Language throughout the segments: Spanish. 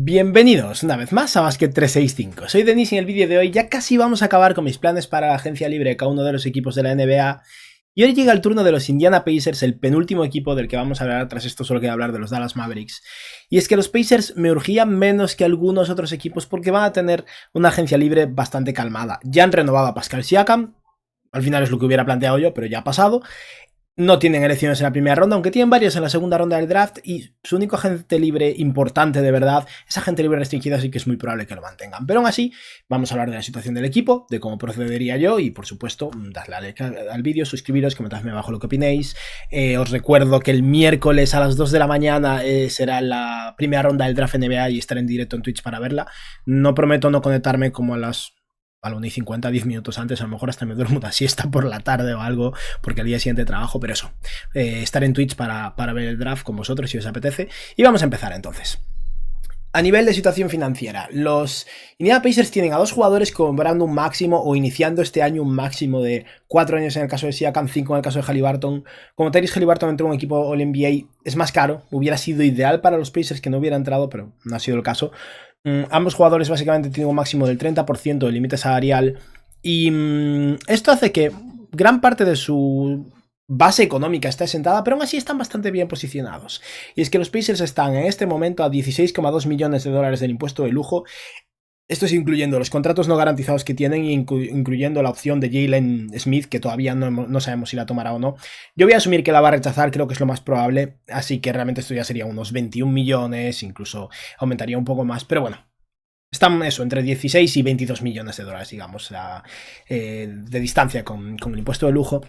Bienvenidos una vez más a Basket 365. Soy Denis y en el vídeo de hoy ya casi vamos a acabar con mis planes para la agencia libre de cada uno de los equipos de la NBA. Y hoy llega el turno de los Indiana Pacers, el penúltimo equipo del que vamos a hablar. Tras esto solo queda hablar de los Dallas Mavericks. Y es que los Pacers me urgían menos que algunos otros equipos porque van a tener una agencia libre bastante calmada. Ya han renovado a Pascal Siakam, al final es lo que hubiera planteado yo, pero ya ha pasado. No tienen elecciones en la primera ronda, aunque tienen varias en la segunda ronda del draft, y su único agente libre importante de verdad es agente libre restringido, así que es muy probable que lo mantengan. Pero aún así, vamos a hablar de la situación del equipo, de cómo procedería yo y, por supuesto, dadle a like al vídeo, suscribiros, comentadme abajo lo que opinéis. Os recuerdo que el miércoles a las 2 de la mañana será la primera ronda del draft NBA y estaré en directo en Twitch para verla. No prometo no conectarme como a la 1:50, 10 minutos antes, a lo mejor hasta me duermo una siesta por la tarde o algo, porque al día siguiente trabajo, pero eso, estar en Twitch para ver el draft con vosotros si os apetece. Y vamos a empezar entonces. A nivel de situación financiera, los Indiana Pacers tienen a dos jugadores cobrando un máximo o iniciando este año un máximo de 4 años en el caso de Siakam, 5 en el caso de Haliburton. Como Tyrese Haliburton entró en un equipo All-NBA, es más caro, hubiera sido ideal para los Pacers que no hubiera entrado, pero no ha sido el caso. Ambos jugadores básicamente tienen un máximo del 30% de límite salarial y esto hace que gran parte de su base económica esté sentada, pero aún así están bastante bien posicionados. Y es que los Pacers están en este momento a 16,2 millones de dólares del impuesto de lujo. Esto es incluyendo los contratos no garantizados que tienen e incluyendo la opción de Jalen Smith, que todavía no sabemos si la tomará o no. Yo voy a asumir que la va a rechazar, creo que es lo más probable, así que realmente esto ya sería unos 21 millones, incluso aumentaría un poco más, pero bueno. Están eso, entre 16 y 22 millones de dólares, digamos, de distancia con el impuesto de lujo.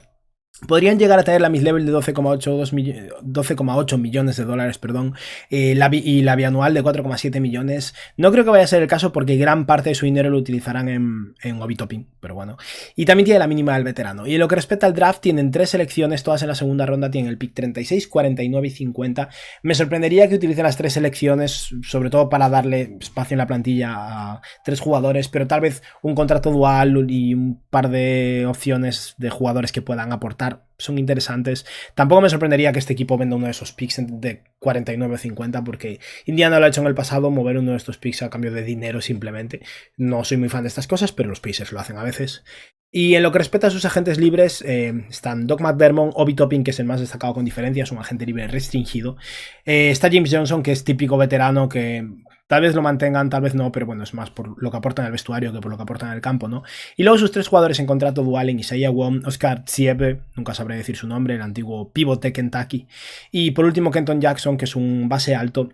Podrían llegar a tener la mid-level de 12,8 millones de dólares, perdón, y la bianual de 4,7 millones. No creo que vaya a ser el caso porque gran parte de su dinero lo utilizarán en Obi-Topping, pero bueno. Y también tiene la mínima del veterano. Y en lo que respecta al draft, tienen 3 selecciones, todas en la segunda ronda, tienen el pick 36, 49 y 50. Me sorprendería que utilicen las 3 selecciones, sobre todo para darle espacio en la plantilla a 3 jugadores, pero tal vez un contrato dual y un par de opciones de jugadores que puedan aportar son interesantes. Tampoco me sorprendería que este equipo venda uno de esos picks de 49 o 50, porque Indiana lo ha hecho en el pasado, mover uno de estos picks a cambio de dinero simplemente. No soy muy fan de estas cosas, pero los Pacers lo hacen a veces. Y en lo que respecta a sus agentes libres, están Doug McDermott, Obi-Toppin, que es el más destacado con diferencia, es un agente libre restringido. Está James Johnson, que es típico veterano, que tal vez lo mantengan, tal vez no, pero bueno, es más por lo que aportan en el vestuario que por lo que aportan en el campo, ¿no? Y luego sus 3 jugadores en contrato dual en Isaiah Wong, Oscar Tshiebwe, nunca sabré decir su nombre, el antiguo pivot de Kentucky. Y por último, Kenton Jackson, que es un base alto,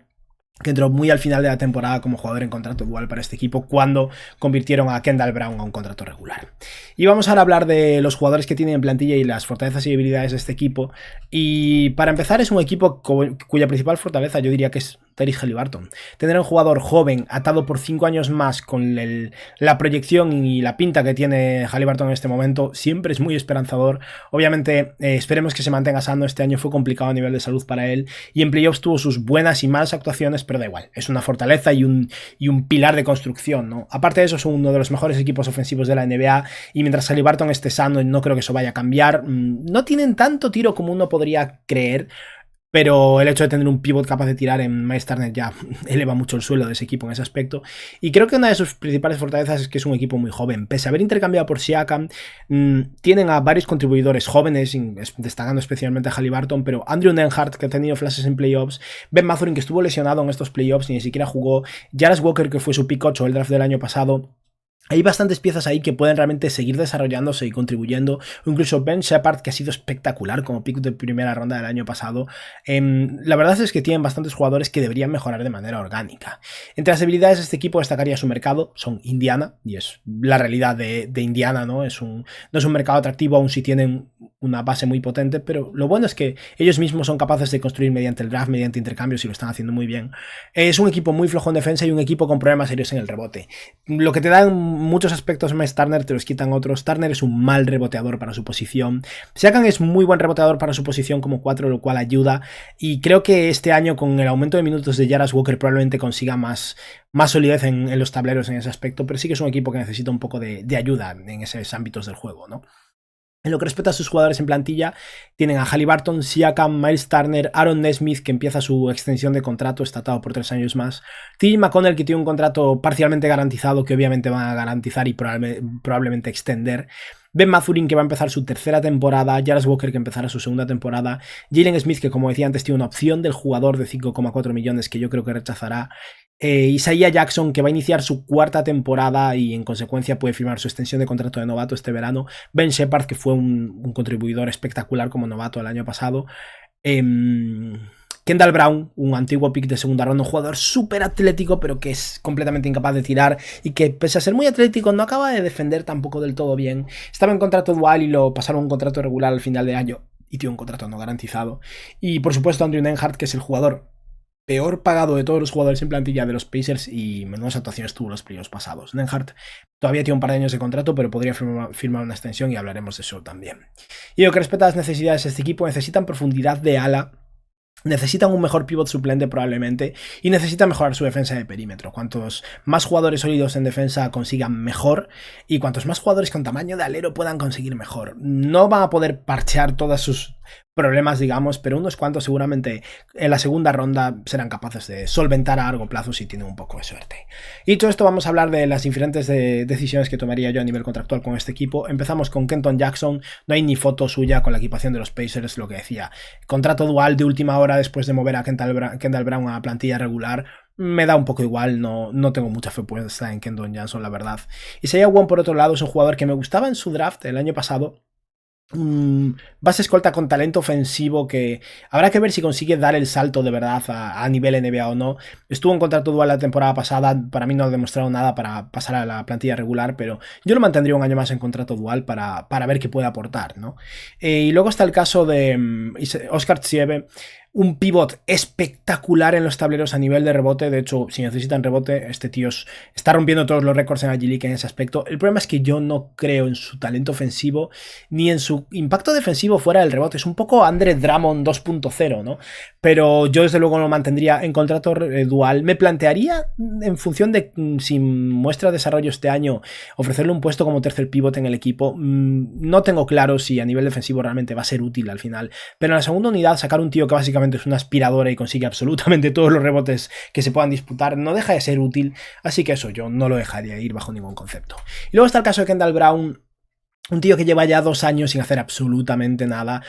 que entró muy al final de la temporada como jugador en contrato dual para este equipo cuando convirtieron a Kendall Brown a un contrato regular. Y vamos ahora a hablar de los jugadores que tienen en plantilla y las fortalezas y debilidades de este equipo. Y para empezar, es un equipo cuya principal fortaleza yo diría que es Tyrese Haliburton. Tener un jugador joven atado por 5 años más con la proyección y la pinta que tiene Haliburton en este momento siempre es muy esperanzador. Obviamente esperemos que se mantenga sano. Este año fue complicado a nivel de salud para él y en playoffs tuvo sus buenas y malas actuaciones, pero da igual, es una fortaleza y un pilar de construcción, ¿no? Aparte de eso, es uno de los mejores equipos ofensivos de la NBA y mientras Haliburton esté sano, no creo que eso vaya a cambiar. No tienen tanto tiro como uno podría creer, pero el hecho de tener un pivot capaz de tirar en Myles Turner ya eleva mucho el suelo de ese equipo en ese aspecto. Y creo que una de sus principales fortalezas es que es un equipo muy joven. Pese a haber intercambiado por Siakam, tienen a varios contribuidores jóvenes, destacando especialmente a Haliburton, pero Andrew Nembhard, que ha tenido flashes en playoffs, Ben Mathurin, que estuvo lesionado en estos playoffs y ni siquiera jugó, Jarace Walker, que fue su pick 8 el draft del año pasado. Hay bastantes piezas ahí que pueden realmente seguir desarrollándose y contribuyendo. O incluso Ben Shepherd, que ha sido espectacular como pick de primera ronda del año pasado. La verdad es que tienen bastantes jugadores que deberían mejorar de manera orgánica. Entre las debilidades de este equipo destacaría su mercado. Son Indiana, y es la realidad de Indiana, ¿no? No es un mercado atractivo, aun si tienen una base muy potente, pero lo bueno es que ellos mismos son capaces de construir mediante el draft, mediante intercambios, y lo están haciendo muy bien. Es un equipo muy flojo en defensa y un equipo con problemas serios en el rebote. Lo que te dan muchos aspectos más Turner, te los quitan otros. Turner es un mal reboteador para su posición. Siakam es muy buen reboteador para su posición como 4, lo cual ayuda. Y creo que este año, con el aumento de minutos de Jarace Walker, probablemente consiga más solidez en los tableros en ese aspecto, pero sí que es un equipo que necesita un poco de ayuda en esos ámbitos del juego, ¿no? En lo que respecta a sus jugadores en plantilla, tienen a Haliburton, Siakam, Miles Turner, Aaron Nesmith, que empieza su extensión de contrato, está atado por 3 años más, TJ McConnell, que tiene un contrato parcialmente garantizado, que obviamente van a garantizar y probablemente extender, Ben Mathurin, que va a empezar su tercera temporada, Jarvis Walker, que empezará su segunda temporada, Jalen Smith, que como decía antes tiene una opción del jugador de 5,4 millones que yo creo que rechazará, Isaiah Jackson, que va a iniciar su cuarta temporada y en consecuencia puede firmar su extensión de contrato de novato este verano, Ben Shepard, que fue un contribuidor espectacular como novato el año pasado, Kendall Brown, un antiguo pick de segunda ronda, un jugador súper atlético pero que es completamente incapaz de tirar y que pese a ser muy atlético no acaba de defender tampoco del todo bien. Estaba en contrato dual y lo pasaron a un contrato regular al final de año y tiene un contrato no garantizado. Y por supuesto Andrew Nembhard, que es el jugador peor pagado de todos los jugadores en plantilla de los Pacers y menos actuaciones tuvo los playoffs pasados. Nembhard todavía tiene un par de años de contrato, pero podría firmar una extensión y hablaremos de eso también. Y lo que respecta a las necesidades de este equipo, necesitan profundidad de ala, necesitan un mejor pivot suplente probablemente y necesitan mejorar su defensa de perímetro. Cuantos más jugadores sólidos en defensa consigan mejor y cuantos más jugadores con tamaño de alero puedan conseguir mejor. No van a poder parchear todos sus problemas, digamos, pero unos cuantos seguramente en la segunda ronda serán capaces de solventar a largo plazo si tienen un poco de suerte. Y todo esto vamos a hablar de las diferentes decisiones que tomaría yo a nivel contractual con este equipo. Empezamos con Kenton Jackson, no hay ni foto suya con la equipación de los Pacers, lo que decía. Contrato dual de última hora después de mover a Kendall Brown a plantilla regular. Me da un poco igual, no tengo mucha fe puesta en Kenton Jackson, la verdad. Isaiah Wong, por otro lado, es un jugador que me gustaba en su draft el año pasado. Base escolta con talento ofensivo que habrá que ver si consigue dar el salto de verdad a nivel NBA o no. Estuvo en contrato dual la temporada pasada, para mí no ha demostrado nada para pasar a la plantilla regular, pero yo lo mantendría un año más en contrato dual para ver qué puede aportar, ¿no? Y luego está el caso de Oscar Tshiebwe, un pivot espectacular en los tableros a nivel de rebote. De hecho, si necesitan rebote, este tío está rompiendo todos los récords en G-League en ese aspecto. El problema es que yo no creo en su talento ofensivo ni en su impacto defensivo fuera del rebote. Es un poco Andre Drummond 2.0, ¿no? Pero yo desde luego lo mantendría en contrato dual. Me plantearía, en función de si muestra desarrollo este año, ofrecerle un puesto como tercer pivot en el equipo. No tengo claro si a nivel defensivo realmente va a ser útil al final. Pero en la segunda unidad, sacar un tío que básicamente es una aspiradora y consigue absolutamente todos los rebotes que se puedan disputar, no deja de ser útil, así que eso yo no lo dejaría ir bajo ningún concepto. Y luego está el caso de Kendall Brown, un tío que lleva ya 2 años sin hacer absolutamente nada,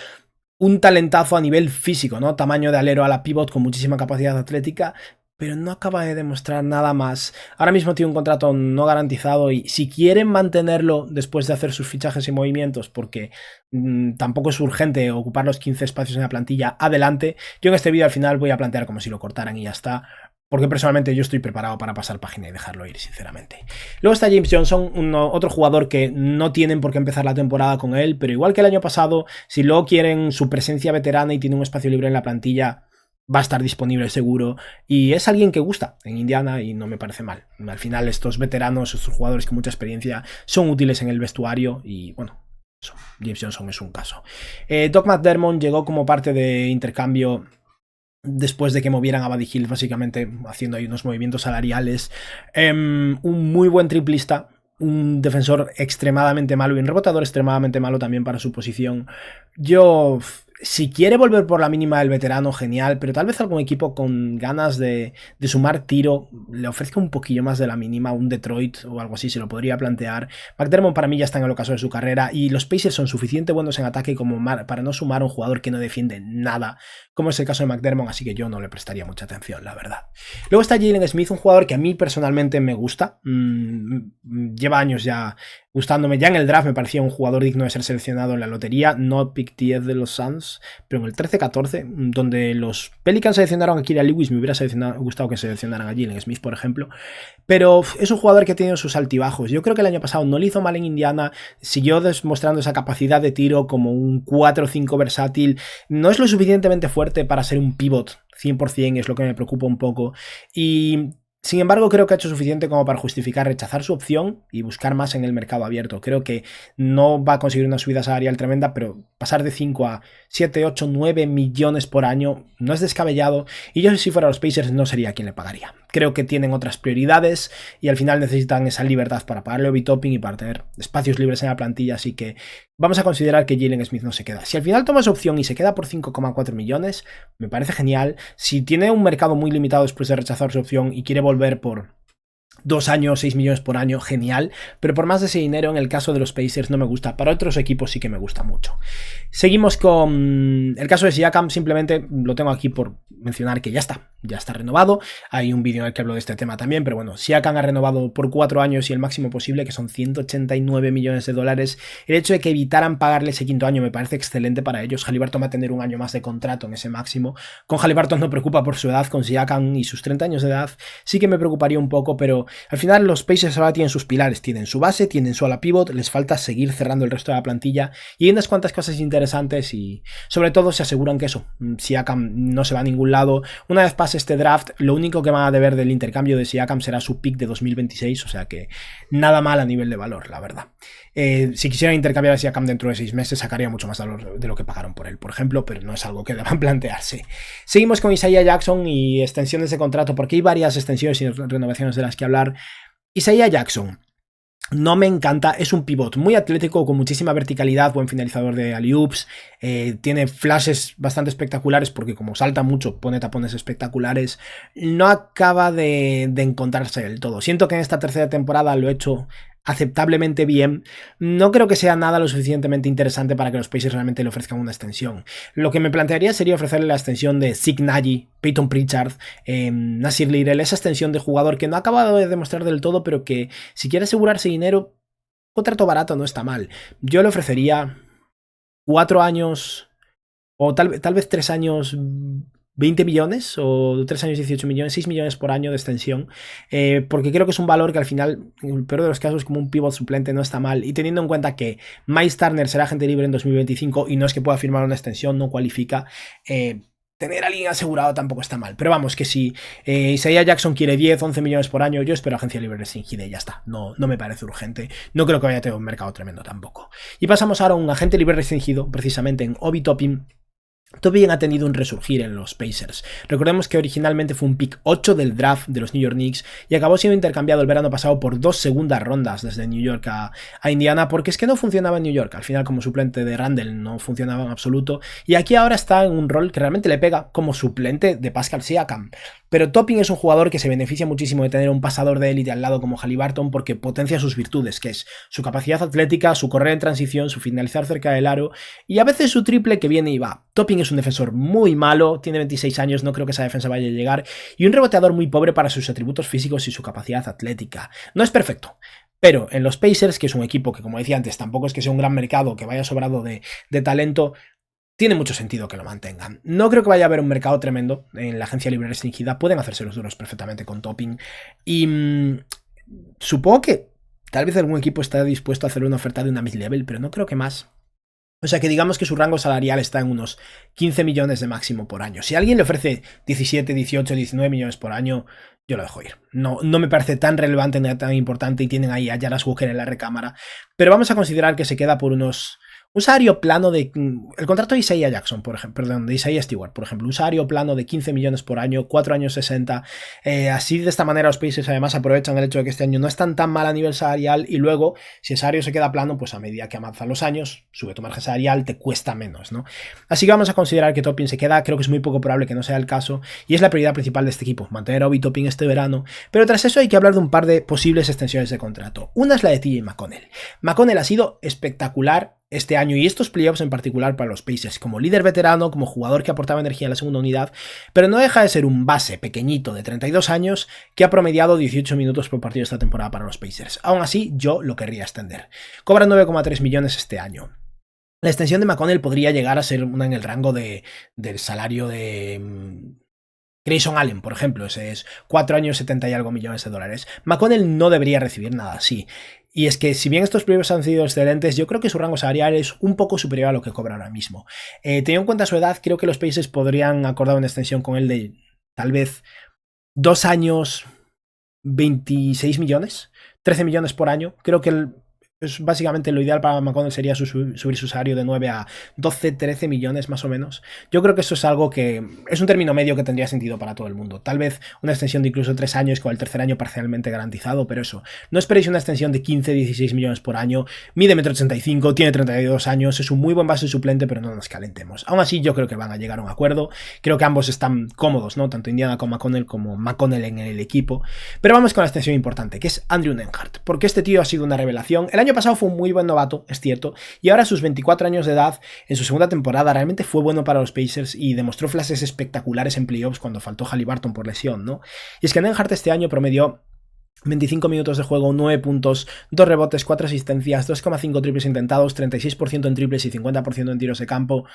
un talentazo a nivel físico, ¿no? Tamaño de alero a la pivot con muchísima capacidad atlética, pero no acaba de demostrar nada más. Ahora mismo tiene un contrato no garantizado y si quieren mantenerlo después de hacer sus fichajes y movimientos, porque tampoco es urgente ocupar los 15 espacios en la plantilla, adelante. Yo en este vídeo al final voy a plantear como si lo cortaran y ya está, porque personalmente yo estoy preparado para pasar página y dejarlo ir, sinceramente. Luego está James Johnson, otro jugador que no tienen por qué empezar la temporada con él, pero igual que el año pasado, si luego quieren su presencia veterana y tiene un espacio libre en la plantilla, va a estar disponible seguro y es alguien que gusta en Indiana y no me parece mal. Al final estos veteranos, estos jugadores con mucha experiencia son útiles en el vestuario y bueno, eso, James Johnson es un caso. Doug McDermott llegó como parte de intercambio después de que movieran a Buddy Hield, básicamente haciendo ahí unos movimientos salariales. Un muy buen triplista, un defensor extremadamente malo y un rebotador extremadamente malo también para su posición. Yo, si quiere volver por la mínima del veterano, genial, pero tal vez algún equipo con ganas de sumar tiro le ofrezca un poquillo más de la mínima, un Detroit o algo así, se lo podría plantear. McDermott para mí ya está en el ocaso de su carrera y los Pacers son suficientemente buenos en ataque como para no sumar a un jugador que no defiende nada, como es el caso de McDermott, así que yo no le prestaría mucha atención, la verdad. Luego está Jalen Smith, un jugador que a mí personalmente me gusta, lleva años ya gustándome. Ya en el draft me parecía un jugador digno de ser seleccionado en la lotería, no pick 10 de los Suns, pero en el 13-14, donde los Pelicans seleccionaron a Kira Lewis, me hubiera gustado que seleccionaran a Jalen Smith, por ejemplo. Pero es un jugador que ha tenido sus altibajos. Yo creo que el año pasado no le hizo mal en Indiana, siguió demostrando esa capacidad de tiro como un 4-5 versátil. No es lo suficientemente fuerte para ser un pivot 100%, es lo que me preocupa un poco. Y Sin embargo, creo que ha hecho suficiente como para justificar rechazar su opción y buscar más en el mercado abierto. Creo que no va a conseguir una subida salarial tremenda, pero pasar de 5 a 7, 8, 9 millones por año no es descabellado, y yo si fuera los Pacers no sería quien le pagaría. Creo que tienen otras prioridades y al final necesitan esa libertad para pagarle Obi Toppin y para tener espacios libres en la plantilla, así que vamos a considerar que Jalen Smith no se queda. Si al final toma esa opción y se queda por 5,4 millones, me parece genial. Si tiene un mercado muy limitado después de rechazar su opción y quiere volver por 2 años, 6 millones por año, genial, pero por más de ese dinero en el caso de los Pacers no me gusta. Para otros equipos sí que me gusta mucho. Seguimos con el caso de Siakam. Simplemente lo tengo aquí por mencionar que ya está renovado. Hay un vídeo en el que hablo de este tema también, pero bueno, Siakam ha renovado por 4 años y el máximo posible, que son 189 millones de dólares. El hecho de que evitaran pagarle ese quinto año me parece excelente para ellos. Halliburton va a tener un año más de contrato en ese máximo. Con Halliburton no preocupa por su edad, con Siakam y sus 30 años de edad sí que me preocuparía un poco, pero al final los Pacers ahora tienen sus pilares, tienen su base, tienen su ala pivot, les falta seguir cerrando el resto de la plantilla y hay unas cuantas cosas interesantes y sobre todo se aseguran que eso, Siakam no se va a ningún lado. Una vez pase este draft, lo único que van a deber del intercambio de Siakam será su pick de 2026, o sea que nada mal a nivel de valor, la verdad. Si quisieran intercambiar a Siakam dentro de 6 meses, sacaría mucho más valor de lo que pagaron por él, por ejemplo, pero no es algo que deban plantearse. Seguimos con Isaiah Jackson y extensiones de contrato, porque hay varias extensiones y renovaciones de las que hablar. Isaiah Jackson no me encanta, es un pivot muy atlético, con muchísima verticalidad, buen finalizador de alley-oops, tiene flashes bastante espectaculares porque como salta mucho pone tapones espectaculares. No acaba de encontrarse del todo. Siento que en esta tercera temporada lo he hecho aceptablemente bien. No creo que sea nada lo suficientemente interesante para que los Pacers realmente le ofrezcan una extensión. Lo que me plantearía sería ofrecerle la extensión de Zeke Nagy, Peyton Pritchard, Nasir Little, esa extensión de jugador que no ha acabado de demostrar del todo, pero que si quiere asegurarse dinero, contrato barato no está mal. Yo le ofrecería 4 años o tal vez 3 años 20 millones o 3 años 18 millones, 6 millones por año de extensión, porque creo que es un valor que al final, en el peor de los casos, como un pivot suplente no está mal, y teniendo en cuenta que Miles Turner será agente libre en 2025 y no es que pueda firmar una extensión, no cualifica, tener a alguien asegurado tampoco está mal. Pero vamos, que si Isaiah Jackson quiere 10, 11 millones por año, yo espero agencia libre restringida y ya está. No me parece urgente. No creo que vaya a tener un mercado tremendo tampoco. Y pasamos ahora a un agente libre restringido, precisamente en Obi Toppin. Toppin ha tenido un resurgir en los Pacers. Recordemos que originalmente fue un pick 8 del draft de los New York Knicks y acabó siendo intercambiado el verano pasado por 2 segundas rondas desde New York a Indiana, porque es que no funcionaba en New York. Al final, como suplente de Randle no funcionaba en absoluto, y aquí ahora está en un rol que realmente le pega como suplente de Pascal Siakam. Pero Toppin es un jugador que se beneficia muchísimo de tener un pasador de élite al lado como Halliburton, porque potencia sus virtudes, que es su capacidad atlética, su correr en transición, su finalizar cerca del aro y a veces su triple que viene y va. Toppin es un defensor muy malo, tiene 26 años, no creo que esa defensa vaya a llegar, y un reboteador muy pobre para sus atributos físicos y su capacidad atlética. No es perfecto, pero en los Pacers, que es un equipo que, como decía antes, tampoco es que sea un gran mercado, que vaya sobrado de talento, tiene mucho sentido que lo mantengan. No creo que vaya a haber un mercado tremendo en la agencia libre restringida. Pueden hacerse los duros perfectamente con Toppin. Y supongo que tal vez algún equipo está dispuesto a hacer una oferta de una mid-level, pero no creo que más. O sea que digamos que su rango salarial está en unos 15 millones de máximo por año. Si alguien le ofrece 17, 18, 19 millones por año, yo lo dejo ir. No me parece tan relevante ni tan importante, y tienen ahí a Jaras Walker en la recámara. Pero vamos a considerar que se queda por un salario plano de... El contrato de Isaiah Jackson, por ejemplo, perdón, de Isaiah Stewart, por ejemplo, un salario plano de 15 millones por año, 4 años 60. Así de esta manera los Pacers además aprovechan el hecho de que este año no están tan mal a nivel salarial, y luego, si el salario se queda plano, pues a medida que avanzan los años, sube tu margen salarial, te cuesta menos, ¿no? Así que vamos a considerar que Toppin se queda. Creo que es muy poco probable que no sea el caso, y es la prioridad principal de este equipo, mantener a Obi Toppin este verano. Pero tras eso hay que hablar de un par de posibles extensiones de contrato. Una es la de TJ McConnell. McConnell ha sido espectacular este año y estos playoffs en particular para los Pacers, como líder veterano, como jugador que aportaba energía a la segunda unidad, pero no deja de ser un base pequeñito de 32 años que ha promediado 18 minutos por partido esta temporada para los Pacers. Aún así, yo lo querría extender. Cobra 9,3 millones este año. La extensión de McConnell podría llegar a ser una en el rango del salario de Grayson Allen, por ejemplo. Ese es 4 años, 70 y algo millones de dólares. McConnell no debería recibir nada así. Y es que si bien estos playoffs han sido excelentes, yo creo que su rango salarial es un poco superior a lo que cobra ahora mismo. Teniendo en cuenta su edad, creo que los Pacers podrían acordar una extensión con él de tal vez 2 años, 26 millones, 13 millones por año. Creo que es básicamente lo ideal para McConnell sería subir su salario de 9 a 12, 13 millones más o menos. Yo creo que eso es algo que es un término medio que tendría sentido para todo el mundo. Tal vez una extensión de incluso 3 años con el tercer año parcialmente garantizado, pero eso. No esperéis una extensión de 15, 16 millones por año. Mide 1,85 m, tiene 32 años, es un muy buen base suplente, pero no nos calentemos. Aún así, yo creo que van a llegar a un acuerdo. Creo que ambos están cómodos, ¿no? Tanto Indiana como McConnell en el equipo. Pero vamos con la extensión importante, que es Andrew Nembhard, porque este tío ha sido una revelación. El año pasado fue un muy buen novato, es cierto, y ahora a sus 24 años de edad, en su segunda temporada, realmente fue bueno para los Pacers y demostró flashes espectaculares en playoffs cuando faltó Haliburton por lesión, ¿no? Y es que Nembhard este año promedió 25 minutos de juego, 9 puntos, 2 rebotes, 4 asistencias, 2,5 triples intentados, 36% en triples y 50% en tiros de campo.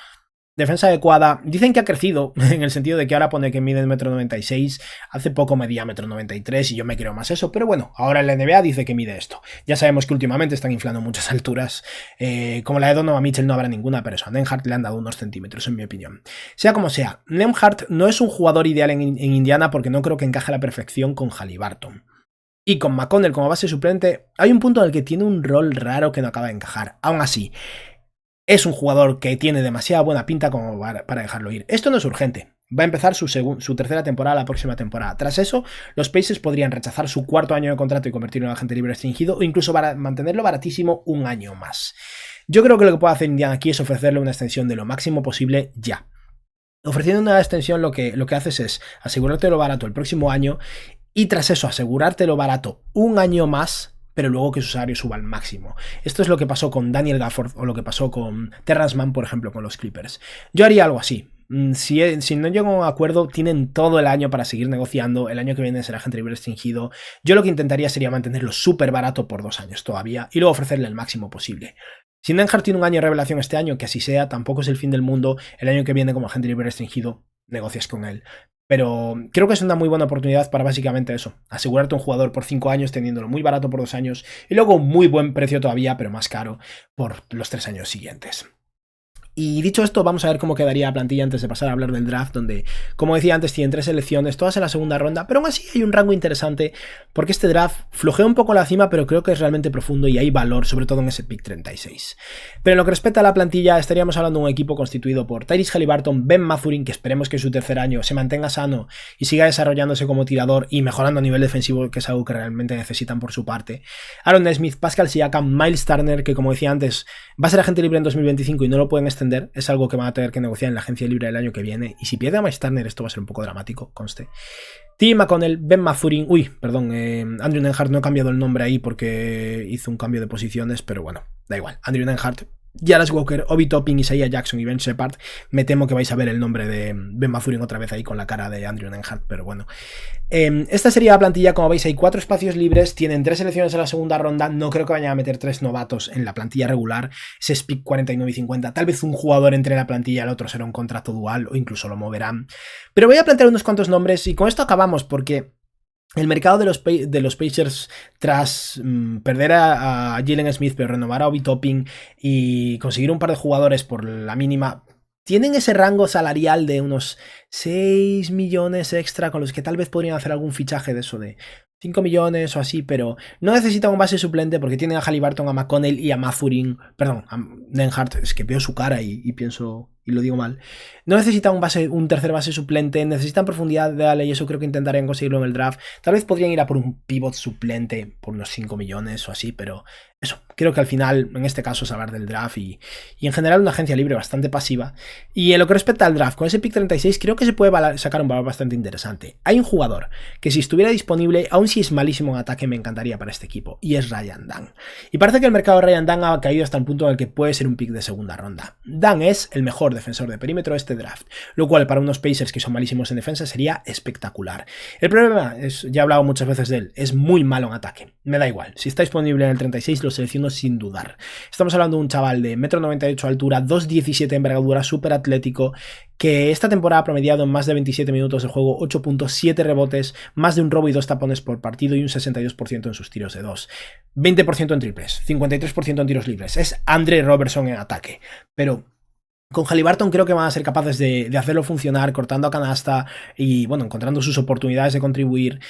Defensa adecuada. Dicen que ha crecido, en el sentido de que ahora pone que mide 1,96 m. Hace poco medía 1,93 m y yo me creo más eso. Pero bueno, ahora en la NBA dice que mide esto. Ya sabemos que últimamente están inflando muchas alturas. Como la de Donovan Mitchell no habrá ninguna, pero eso a Nembhard le han dado unos centímetros, en mi opinión. Sea como sea, Nembhard no es un jugador ideal en Indiana porque no creo que encaje a la perfección con Haliburton. Y con McConnell como base suplente, hay un punto en el que tiene un rol raro que no acaba de encajar. Aún así, es un jugador que tiene demasiada buena pinta como para dejarlo ir. Esto no es urgente. Va a empezar su tercera temporada la próxima temporada. Tras eso, los Pacers podrían rechazar su cuarto año de contrato y convertirlo en agente libre restringido o incluso mantenerlo baratísimo un año más. Yo creo que lo que puede hacer Indiana aquí es ofrecerle una extensión de lo máximo posible ya. Ofreciendo una extensión lo que haces es asegurarte lo barato el próximo año y tras eso asegurarte lo barato un año más, pero luego que su salario suba al máximo. Esto es lo que pasó con Daniel Gafford o lo que pasó con Terrence Mann, por ejemplo, con los Clippers. Yo haría algo así. Si no llego a un acuerdo, tienen todo el año para seguir negociando. El año que viene será agente libre restringido. Yo lo que intentaría sería mantenerlo súper barato por 2 años todavía y luego ofrecerle el máximo posible. Si Nembhard tiene un año de revelación este año, que así sea, tampoco es el fin del mundo. El año que viene como agente libre restringido, negocias con él. Pero creo que es una muy buena oportunidad para básicamente eso, asegurarte un jugador por 5 años teniéndolo muy barato por 2 años y luego un muy buen precio todavía, pero más caro por los 3 años siguientes. Y dicho esto, vamos a ver cómo quedaría la plantilla antes de pasar a hablar del draft, donde, como decía antes, tienen 3 selecciones, todas en la segunda ronda, pero aún así hay un rango interesante, porque este draft flojea un poco la cima, pero creo que es realmente profundo y hay valor, sobre todo en ese pick 36. Pero en lo que respecta a la plantilla, estaríamos hablando de un equipo constituido por Tyrese Haliburton, Ben Mathurin, que esperemos que en su tercer año se mantenga sano y siga desarrollándose como tirador y mejorando a nivel defensivo, que es algo que realmente necesitan por su parte. Aaron Nesmith, Pascal Siakam, Miles Turner, que como decía antes, va a ser agente libre en 2025 y no lo pueden extender. Es algo que van a tener que negociar en la agencia libre del año que viene. Y si pierde a Miles Turner, esto va a ser un poco dramático, conste. T. McConnell, Ben Mathurin. Andrew Nembhard, no he cambiado el nombre ahí porque hizo un cambio de posiciones, pero bueno, da igual. Andrew Nembhard, Jarvis Walker, Obi Toppin, Isaiah Jackson y Ben Shepherd. Me temo que vais a ver el nombre de Ben Mathurin otra vez ahí con la cara de Andrew Nembhard, pero bueno. Esta sería la plantilla, como veis, hay 4 espacios libres, tienen 3 selecciones en la segunda ronda, no creo que vayan a meter 3 novatos en la plantilla regular, ese pick 49 y 50, tal vez un jugador entre la plantilla y el otro será un contrato dual o incluso lo moverán. Pero voy a plantear unos cuantos nombres y con esto acabamos porque el mercado de los Pacers, tras perder a Jalen Smith, pero renovar a Obi Toppin y conseguir un par de jugadores por la mínima, tienen ese rango salarial de unos 6 millones extra con los que tal vez podrían hacer algún fichaje de eso de 5 millones o así, pero no necesitan un base suplente porque tienen a Haliburton, a McConnell y a Mathurin, perdón, a Nembhard, es que veo su cara y pienso, y lo digo mal. No necesitan un tercer base suplente, necesitan profundidad de Ale y eso creo que intentarían conseguirlo en el draft. Tal vez podrían ir a por un pivot suplente por unos 5 millones o así, pero eso, creo que al final, en este caso, es hablar del draft y en general una agencia libre bastante pasiva. Y en lo que respecta al draft, con ese pick 36 creo que se puede sacar un valor bastante interesante. Hay un jugador que si estuviera disponible, aun si es malísimo en ataque, me encantaría para este equipo, y es Ryan Dunn. Y parece que el mercado de Ryan Dunn ha caído hasta el punto en el que puede ser un pick de segunda ronda. Dunn es el mejor defensor de perímetro de este draft, lo cual para unos Pacers que son malísimos en defensa sería espectacular. El problema es, ya he hablado muchas veces de él, es muy malo en ataque. Me da igual, si está disponible en el 36 lo selecciono sin dudar. Estamos hablando de un chaval de 1,98 m de altura, 2,17 de envergadura, súper atlético, que esta temporada ha promediado en más de 27 minutos de juego, 8.7 rebotes, más de un robo y 2 tapones por partido y un 62% en sus tiros de 2. 20% en triples, 53% en tiros libres. Es Andre Robertson en ataque, pero Con Haliburton creo que van a ser capaces de hacerlo funcionar, cortando a canasta y, bueno, encontrando sus oportunidades de contribuir.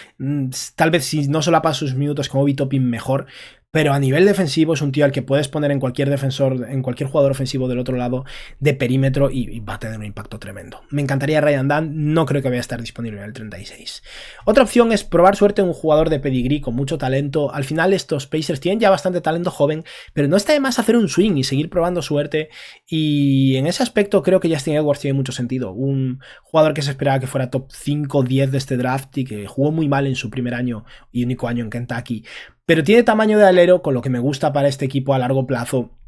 Tal vez si no solapa sus minutos como Obi Toppin, mejor. Pero a nivel defensivo es un tío al que puedes poner en cualquier defensor, en cualquier jugador ofensivo del otro lado de perímetro y va a tener un impacto tremendo. Me encantaría Ryan Dunn, no creo que vaya a estar disponible en el 36. Otra opción es probar suerte en un jugador de pedigrí con mucho talento. Al final estos Pacers tienen ya bastante talento joven, pero no está de más hacer un swing y seguir probando suerte. Y en ese aspecto creo que Justin Edwards tiene mucho sentido. Un jugador que se esperaba que fuera top 5 o 10 de este draft y que jugó muy mal en su primer año y único año en Kentucky. Pero tiene tamaño de alero, con lo que me gusta para este equipo a largo plazo.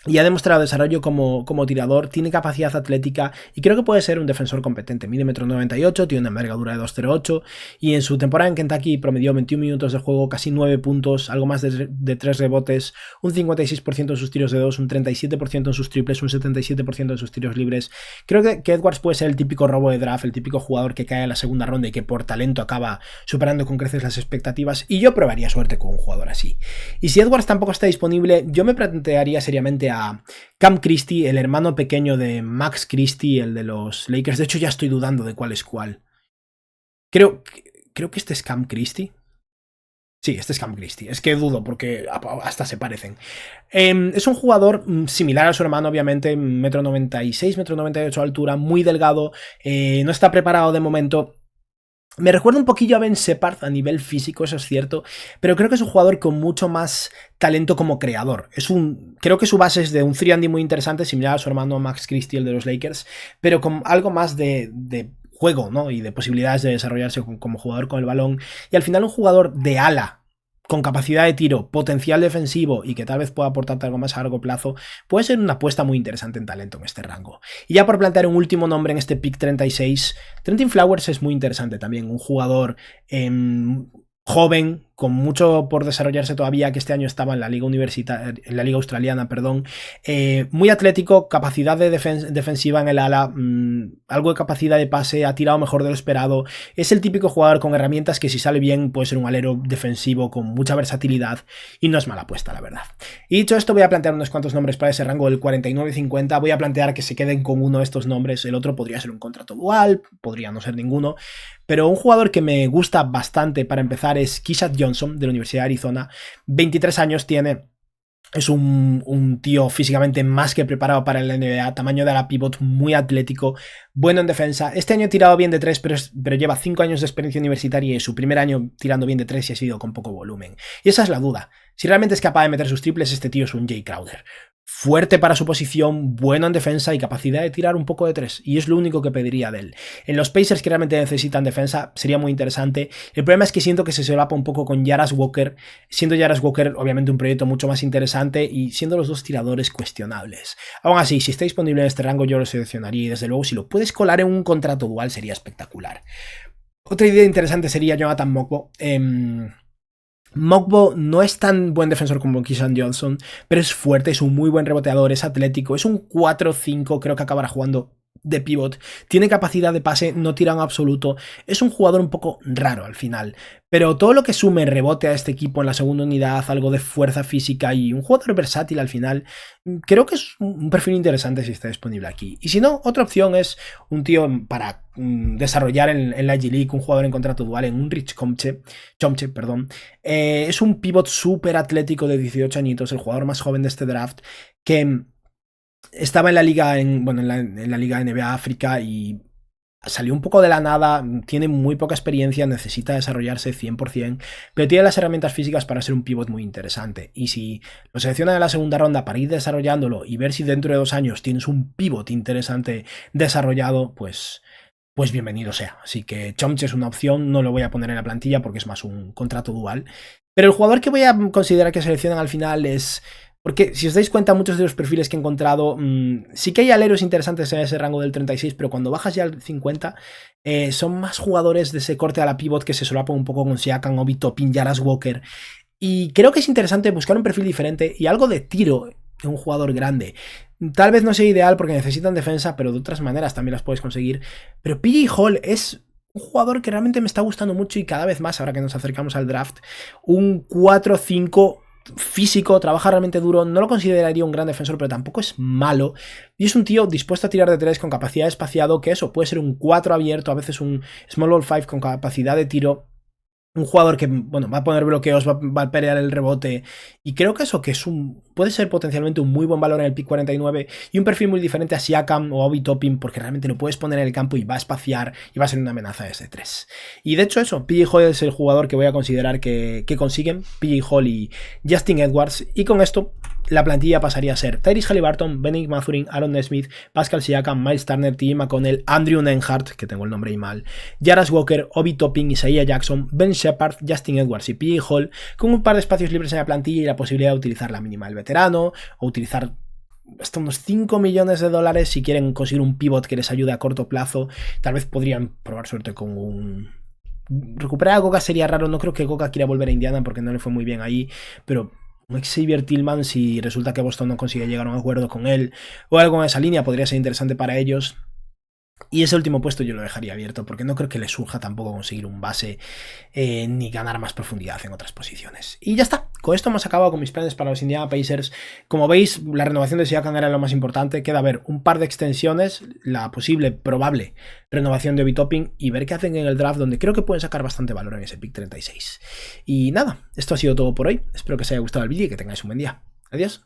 Y ha demostrado desarrollo como tirador, tiene capacidad atlética y creo que puede ser un defensor competente. Mide 1,98 m, tiene una envergadura de 2,08 y en su temporada en Kentucky promedió 21 minutos de juego, casi 9 puntos, algo más de 3 rebotes, un 56% en sus tiros de 2, un 37% en sus triples, un 77% en sus tiros libres. Creo que Edwards puede ser el típico robo de draft, el típico jugador que cae en la segunda ronda y que por talento acaba superando con creces las expectativas, y yo probaría suerte con un jugador así. Y si Edwards tampoco está disponible, yo me plantearía seriamente a Cam Christie, el hermano pequeño de Max Christie, el de los Lakers. De hecho, ya estoy dudando de cuál es cuál. Creo que este es Cam Christie. Sí, este es Cam Christie. Es que dudo porque hasta se parecen. Es un jugador similar a su hermano, obviamente, 1,96 m, 1,98 m de altura, muy delgado, no está preparado de momento. Me recuerda un poquillo a Ben Shepard a nivel físico, eso es cierto, pero creo que es un jugador con mucho más talento como creador. Creo que su base es de un 3&D muy interesante, similar a su hermano Max Christie, el de los Lakers, pero con algo más de juego, ¿no? Y de posibilidades de desarrollarse como jugador con el balón. Y al final un jugador de ala, con capacidad de tiro, potencial defensivo y que tal vez pueda aportarte algo más a largo plazo, puede ser una apuesta muy interesante en talento en este rango. Y ya por plantear un último nombre en este pick 36, Trenton Flowers es muy interesante también, un jugador joven, con mucho por desarrollarse todavía, que este año estaba en la liga en la liga australiana, perdón, muy atlético, capacidad de defensiva en el ala, algo de capacidad de pase, ha tirado mejor de lo esperado, es el típico jugador con herramientas que si sale bien puede ser un alero defensivo con mucha versatilidad y no es mala apuesta, la verdad. Y dicho esto, voy a plantear unos cuantos nombres para ese rango del 49-50, voy a plantear que se queden con uno de estos nombres, el otro podría ser un contrato dual, podría no ser ninguno, pero un jugador que me gusta bastante para empezar es Keshad Johnson, de la Universidad de Arizona. 23 años tiene. Es un tío físicamente más que preparado para la NBA, tamaño de ala pivot, muy atlético, bueno en defensa. Este año ha tirado bien de 3, pero lleva 5 años de experiencia universitaria y su primer año tirando bien de 3 y ha sido con poco volumen. Y esa es la duda. Si realmente es capaz de meter sus triples, este tío es un Jay Crowder. Fuerte para su posición, bueno en defensa y capacidad de tirar un poco de 3. Y es lo único que pediría de él. En los Pacers que realmente necesitan defensa, sería muy interesante. El problema es que siento que se solapa un poco con Jarras Walker, siendo Jarras Walker obviamente un proyecto mucho más interesante y siendo los dos tiradores cuestionables. Aún así, si está disponible en este rango yo lo seleccionaría y desde luego si lo puedes colar en un contrato dual sería espectacular. Otra idea interesante sería Jonathan Mokbo. Mokbo no es tan buen defensor como Keshad Johnson, pero es fuerte, es un muy buen reboteador, es atlético, es un 4-5, creo que acabará jugando de pivot, tiene capacidad de pase, no tira en absoluto, es un jugador un poco raro al final, pero todo lo que sume rebote a este equipo en la segunda unidad, algo de fuerza física y un jugador versátil al final, creo que es un perfil interesante si está disponible aquí. Y si no, otra opción es un tío para desarrollar en la G-League, un jugador en contrato dual en un Rich Chomche, perdón. Es un pivot súper atlético de 18 añitos, el jugador más joven de este draft, que estaba en la liga, en la liga NBA África y salió un poco de la nada, tiene muy poca experiencia, necesita desarrollarse 100%, pero tiene las herramientas físicas para ser un pivot muy interesante. Y si lo seleccionan en la segunda ronda para ir desarrollándolo y ver si dentro de 2 años tienes un pivot interesante desarrollado, pues bienvenido sea. Así que Chomche es una opción, no lo voy a poner en la plantilla porque es más un contrato dual. Pero el jugador que voy a considerar que seleccionan al final es... Porque si os dais cuenta, muchos de los perfiles que he encontrado, sí que hay aleros interesantes en ese rango del 36, pero cuando bajas ya al 50, son más jugadores de ese corte a la pivot que se solapan un poco con Siakam, Obi Toppin, Jarras Walker. Y creo que es interesante buscar un perfil diferente y algo de tiro en un jugador grande. Tal vez no sea ideal porque necesitan defensa, pero de otras maneras también las puedes conseguir. Pero PJ Hall es un jugador que realmente me está gustando mucho y cada vez más, ahora que nos acercamos al draft, un 4-5 físico, trabaja realmente duro, no lo consideraría un gran defensor, pero tampoco es malo. Y es un tío dispuesto a tirar de 3 con capacidad de espaciado, que eso puede ser un 4 abierto, a veces un small ball 5 con capacidad de tiro. Un jugador que, bueno, va a poner bloqueos, va a pelear el rebote. Y creo que eso, que es puede ser potencialmente un muy buen valor en el pick 49 y un perfil muy diferente a Siakam o a Obi Toppin, porque realmente lo puedes poner en el campo y va a espaciar y va a ser una amenaza desde 3. Y de hecho eso, PJ Hall es el jugador que voy a considerar que consiguen, PJ Hall y Justin Edwards. Y con esto la plantilla pasaría a ser Tyrese Haliburton, Bennedict Mathurin, Aaron Nesmith, Pascal Siakam, Miles Turner, TJ McConnell, Andrew Nembhard, que tengo el nombre ahí mal, Jarrett Walker, Obi Toppin, Isaiah Jackson, Ben Shepard, Justin Edwards y PJ Hall, con un par de espacios libres en la plantilla y la posibilidad de utilizar la mínima del veterano, o utilizar hasta unos 5 millones de dólares si quieren conseguir un pivot que les ayude a corto plazo. Tal vez podrían probar suerte con un... Recuperar a Goga sería raro, no creo que Goga quiera volver a Indiana porque no le fue muy bien ahí, pero un Xavier Tillman, si resulta que Boston no consigue llegar a un acuerdo con él o algo en esa línea, podría ser interesante para ellos. Y ese último puesto yo lo dejaría abierto porque no creo que le surja tampoco conseguir un base ni ganar más profundidad en otras posiciones. Y ya está, con esto hemos acabado con mis planes para los Indiana Pacers. Como veis, la renovación de Siakam era lo más importante. Queda ver un par de extensiones, la posible, probable renovación de Obi Toppin y ver qué hacen en el draft, donde creo que pueden sacar bastante valor en ese pick 36. Y nada, esto ha sido todo por hoy. Espero que os haya gustado el vídeo y que tengáis un buen día. Adiós.